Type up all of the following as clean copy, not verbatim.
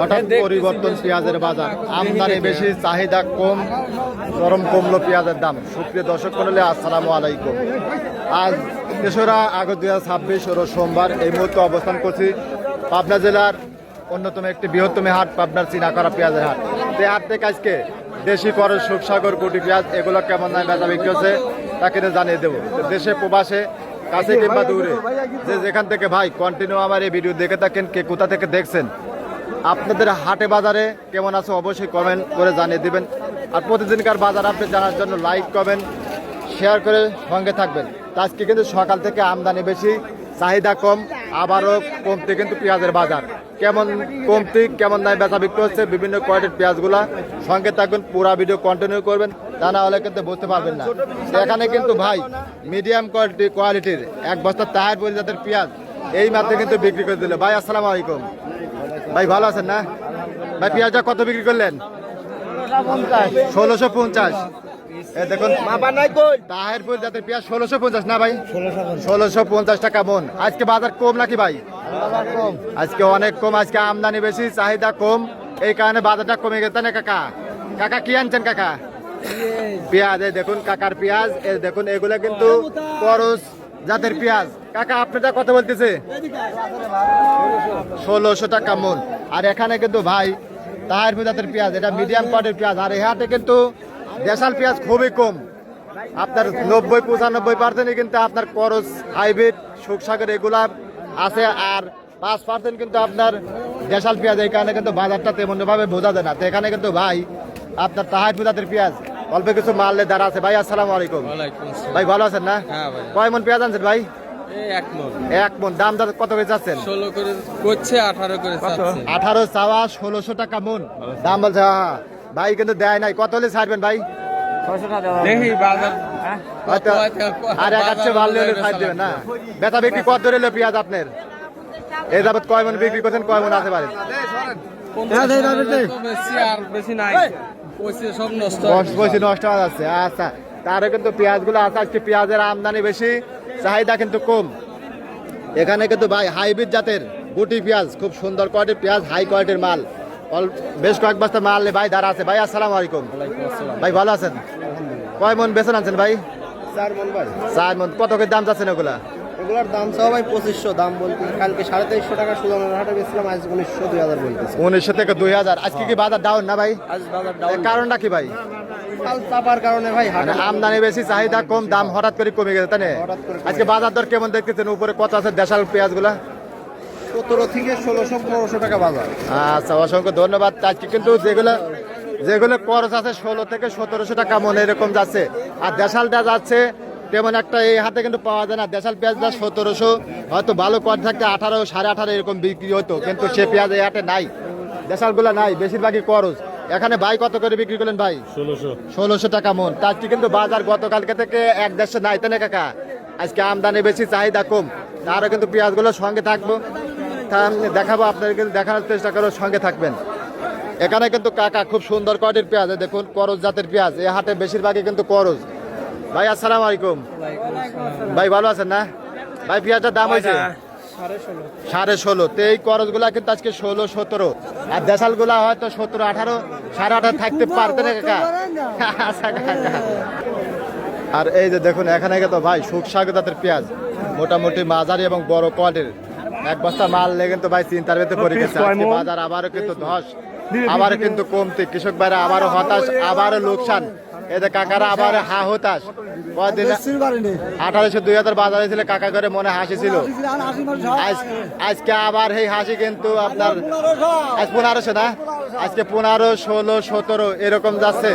হঠাৎ পরিবর্তন পেঁয়াজের বাজার, আমদানি বেশি চাহিদা কম, চরম কমলো পেঁয়াজের দাম। সুপ্রিয় দর্শক মণ্ডলী, আসসালামু আলাইকুম। আজ ৩রা আগস্ট 2026 রোজ সোমবার। এই মুহূর্তে অবস্থান করছি পাবনা জেলার অন্যতম একটি বৃহত্তম হাট, পাবনার চিনাকড়া পেঁয়াজের হাট। এই হাট থেকে আজকে দেশি করজ, সুখসাগর, গুটি পেঁয়াজ এগুলো কেমন দামে বেচা বিক্রি হচ্ছে তাকে জানিয়ে দেবো। দেশে প্রবাসে, কাছে কিংবা দূরে, যে যেখান থেকে ভাই কন্টিনিউ আমার এই ভিডিও দেখে থাকেন, কে কোথা থেকে দেখছেন, আপনাদের হাটে বাজারে কেমন আছে অবশ্যই কমেন্ট করে জানিয়ে দিবেন। আর প্রতিদিনকার বাজার আপনি জানার জন্য লাইক কমেন্ট শেয়ার করে সঙ্গে থাকবেন। আজকে কিন্তু সকাল থেকে আমদানি বেশি, চাহিদা কম, আবারও কমতে কিন্তু পেঁয়াজের বাজার কেমন কমতি, কেমন দামে বেচা বিক্রি হচ্ছে বিভিন্ন কোয়ালিটির পেঁয়াজগুলা। সঙ্গে থাকবেন, পুরা ভিডিও কন্টিনিউ করবেন, তা না হলে কিন্তু বুঝতে পারবেন না। এখানে কিন্তু ভাই মিডিয়াম কোয়ালিটির এক বস্তা তাহের জাতের পেঁয়াজ এই মাত্র কিন্তু বিক্রি করে দিল। ভাই আসসালামু আলাইকুম। ভাই ভালো আছেন না? ভাই পেঁয়াজটা কত বিক্রি করলেন? 1650। দেখুন তাহেরপুর জাতের পেঁয়াজ 1650 না ভাই? 1650 টাকা মন। আজকে বাজার কম নাকি ভাই? আজকে অনেক কম, আজকে আমদানি বেশি, চাহিদা কম, এই কারণে বাজারটা কমে গেছে না কাকা? কাকা কি আনছেন কাকা? পেঁয়াজ। এই দেখুন কাকার পেঁয়াজ, এই দেখুন এগুলো কিন্তু করজ জাতের পেঁয়াজ। কাকা আপনারা কত বলতেছে? 1600 টাকা মন। আর এখানে কিন্তু ভাই তাহেরপুর জাতের পেঁয়াজ, এটা মিডিয়াম কোয়ালিটির পেঁয়াজ। আর এই হাটে কিন্তু দেশাল পেঁয়াজ খুবই কম, আপনার 90-95% কিন্তু আপনার করজ, হাইব্রিড, সুখসাগর এগুলা আছে, আর 5% কিন্তু আপনার দেশাল পেঁয়াজ। এই কারণে কিন্তু বাজারটা তেমন ভাবে বোঝা যায় না। তো এখানে কিন্তু ভাই আপনার তাহেরপুর জাতের পেঁয়াজ অল্প কিছু মারলে দাঁড়া আছে। ভাই আসসালামু আলাইকুম। ভাই ভালো আছেন না? কয় মন পেঁয়াজ আনছেন ভাই? 1 মন। দাম কত করে চাচ্ছেন? 16 করে করছে, 18 করে চাচ্ছে। 18 চাওয়া, 1600 টাকা মন দাম বলছে। হ্যাঁ ভাই কিন্তু দেয় নাই। কত হলে ছাড়বেন ভাই? দেখি বাজার আর এক আছে ভালো হলে ছাড় দেবেন না? বেচা বিক্রি কত ধরে এলো পেঁয়াজ আপনার? এই যাবত কয় মন বিক্রি করছেন, কয় মন আছে পারে? বেশি নাই, সব নষ্ট নষ্ট হয়ে যাচ্ছে। আচ্ছা, তারও কিন্তু পেঁয়াজগুলো আছে। আজকে পেঁয়াজের আমদানি বেশি, চাহিদা কিন্তু কম। এখানে কিন্তু ভাই হাইব্রিড জাতের গুটি পেঁয়াজ, খুব সুন্দর কোয়ালিটির পেঁয়াজ, হাই কোয়ালিটির মাল, বেশ কয়েক বস্তা মাল ভাই দাঁড়া আছে। ভাই আসসালামু আলাইকুম। ভাই ভালো আছেন? কয় মন বেচন আনছেন ভাই? 4 মন ভাই। 4 মন। কত করে দাম চাচ্ছেন ওগুলা? এগুলার দাম চাও ভাই 2500। দাম বলতে কালকে 2350 টাকা সুদানের হাটে বেচলাম, আজ 1900 2000 বলতেছে। 1900 থেকে 2000। আজকে কি বাজার ডাউন না ভাই? আজ বাজার ডাউন। কারণটা কি ভাই? কাল চাপার কারণে ভাই হাটে আমদানি বেশি, চাহিদা কম, দাম হঠাৎ করে কমে গেছে, তাই না? আজকে বাজার দর কেমন দেখতেছেন? উপরে কত আছে দেশাল পেঁয়াজগুলা? 17 থেকে 1600-1500 টাকা বাজার। আচ্ছা, অসংখ্য ধন্যবাদ। আজকে কিন্তু যেগুলো খরচ আছে 16 থেকে 1700 টাকা মন এরকম যাচ্ছে। আর দেশালটা যাচ্ছে তেমন একটা এই হাতে কিন্তু পাওয়া যায় না। দেশাল পেঁয়াজটা 1700, হয়তো ভালো কোয়ালিটি থাকতে 18, 18.5 এরকম বিক্রি হতো, কিন্তু সে পেঁয়াজ এই হাটে নাই, দেশালগুলো নাই, বেশিরভাগই খরচ। এখানে ভাই কত করে বিক্রি করলেন ভাই? 1600 টাকা মন। আজকে কিন্তু বাজার গতকালকে থেকে 1-1.5 নাই, তাই না কাকা? আজকে আমদানি বেশি, চাহিদা কম। তারও কিন্তু পেঁয়াজগুলো সঙ্গে থাকবো, দেখাবো আপনাদের, কিন্তু দেখানোর চেষ্টা করো, সঙ্গে থাকবেন। এখানে কিন্তু কাকা খুব সুন্দর কোয়ালিটির পেঁয়াজ, দেখুন করজ জাতের পেঁয়াজ। এই হাটে বেশিরভাগই কিন্তু করজ। ভাই আসসালামু আলাইকুম। ভাই ভালো আছেন না? ভাই পেঁয়াজটার দাম হয়েছে 16.5। তো এই করজগুলা কিন্তু আজকে 16-17, আর দেশালগুলা হয়তো 17-18, 18.5 থাকতে পারতে না কাকা। আচ্ছা কাকা। আর এই যে দেখুন এখানে কিন্তু ভাই সুখসাগর জাতের পেঁয়াজ, মোটামুটি মাঝারি এবং বড় কোয়ালিটির এক বস্তা মাল লেগে কিন্তু ভাই চিন্তার ভেতরে পড়ে গেছে। আজকে বাজার আবারও কিন্তু ধস, আবারও কিন্তু কমতি, কৃষক ভাইরা আবারও হতাশ, আবারও লোকসান। এতে কাকারা আবার হতাশ। কয়েকদিন 1800-2000 বাজারে ছিল, কাকা করে মনে হাসি ছিল। আজকে আবার এই হাসি কিন্তু আপনার আজ 1500 না, আজকে 15, 16, 17 এরকম যাচ্ছে।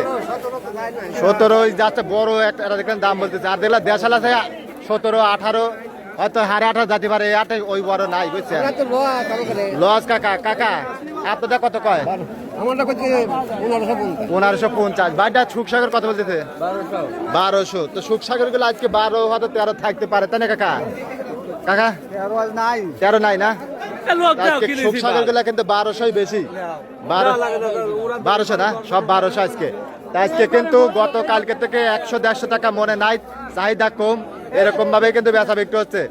17 যাচ্ছে বড় একটা দেখলেন দাম বলতেছে। আর দেখলাম দেশাল আছে 17, 18, হয়তো 18.5 যেতে পারে। এই আটে ওই বড় নাই, বুঝছেন? লস কাকা। কাকা আপনাদের কত কয়? 1550। বাইটা সুখসাগর কত বলতেছে? 1200। তো সুখসাগর গুলো আজকে 12, হয়তো 13 থাকতে পারে, তাই না কাকা? কাকা 13 নাই না? সুখসাগর গুলা কিন্তু 1200 বেশি, 1200 না, সব 1200 আজকে। আজকে কিন্তু গতকালকে থেকে 100-150 টাকা মনে নাই, চাহিদা কম, এরকম ভাবে কিন্তু বেচা বিক্রি হচ্ছে।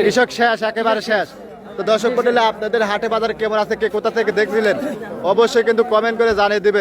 কৃষক শেষ, একেবারে শেষ। তো দর্শক মণ্ডলী আপনাদের হাটে বাজার কেমন আছে, কে কোথা থেকে দেখছিলেন অবশ্যই কিন্তু কমেন্ট করে জানিয়ে দিবেন।